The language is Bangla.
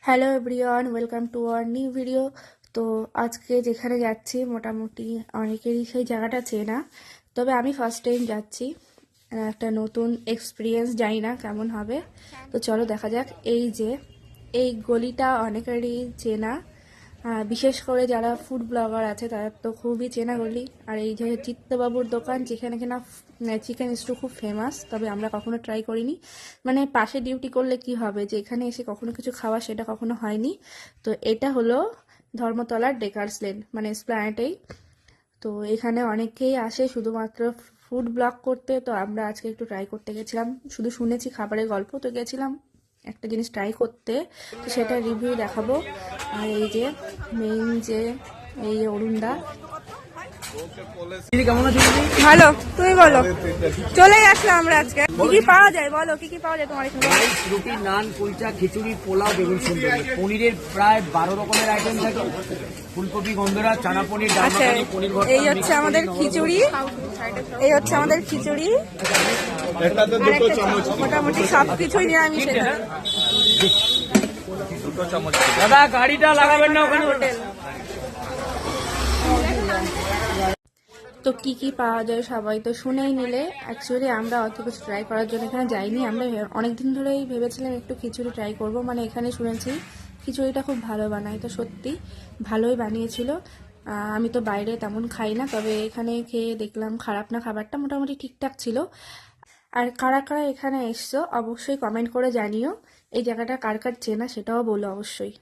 Hello everyone, welcome to our new video. তো আজকে যেখানে যাচ্ছি মোটামুটি অনেকেরই সেই জায়গাটা চেনা, তবে আমি ফার্স্ট টাইম যাচ্ছি। একটা নতুন এক্সপিরিয়েন্স, জানি না কেমন হবে। তো চলো দেখা যাক। এই গলিটা অনেকেরই চেনা, বিশেষ করে যারা ফুড ব্লগার আছে তাদের তো খুবই চেনা গলি। আর এই যে চিত্তবাবুর দোকান, যেখানে কিনা চিকেন স্টু খুব ফেমাস, তবে আমরা কখনো ট্রাই করিনি। মানে পাশে ডিউটি করলে কি হবে, যে এখানে এসে কখনো কিছু খাওয়া, সেটা কখনো হয়নি। তো এটা হলো ধর্মতলার ডেকার্স লেন, মানে এসপ্ল্যানেটেই। তো এখানে অনেকেই আসে শুধুমাত্র ফুড ব্লগ করতে। তো আমরা আজকে একটু ট্রাই করতে গেছিলাম, শুধু শুনেছি খাবারের গল্প, তো গেছিলাম একটা জিনিস ট্রাই করতে। তো সেটা রিভিউ দেখাবো। আর এই যে মেইন যে এই অরুণদা, ভালো, তুমি বলো। চলে আসলাম আমরা আজকে। কি কি পাওয়া যায় বলো, কি কি পাওয়া যায় তোমার এখানে? রাইস, রুটি, নান, কুলচা, খিচুড়ি, পোলাও, বেগুন সুন্দরী। পনিরের প্রায় 12 রকমের আইটেম থাকে। ফুলকপি, গন্ধরা, চানা পনির, ডালমা আচ্ছা, পনির, পনির ভর্তা, এই হচ্ছে আমাদের খিচুড়ি। এই হচ্ছে আমাদের খিচুড়ি। মোটামুটি সবকিছুই নিরামিষ এখানে। দাদা গাড়িটা লাগাবেন না ওখানে। হোটেল। তো কি কি পাওয়া যায় সবাই তো শুনেই নিলে। অ্যাকচুয়ালি আমরা অত কিছু ট্রাই করার জন্য এখানে যাইনি। আমরা অনেকদিন ধরেই ভেবেছিলাম একটু খিচুড়ি ট্রাই করব, মানে এখানে শুনেছি খিচুড়িটা খুব ভালো বানায়। তো সত্যি ভালোই বানিয়েছিল। আমি তো বাইরে তেমন খাই না, তবে এখানে খেয়ে দেখলাম খারাপ না, খাবারটা মোটামুটি ঠিকঠাক ছিল। আর কারা কারা এখানে এসছো অবশ্যই কমেন্ট করে জানিও। এই জায়গাটা কার কার চেনা সেটাও বলো অবশ্যই।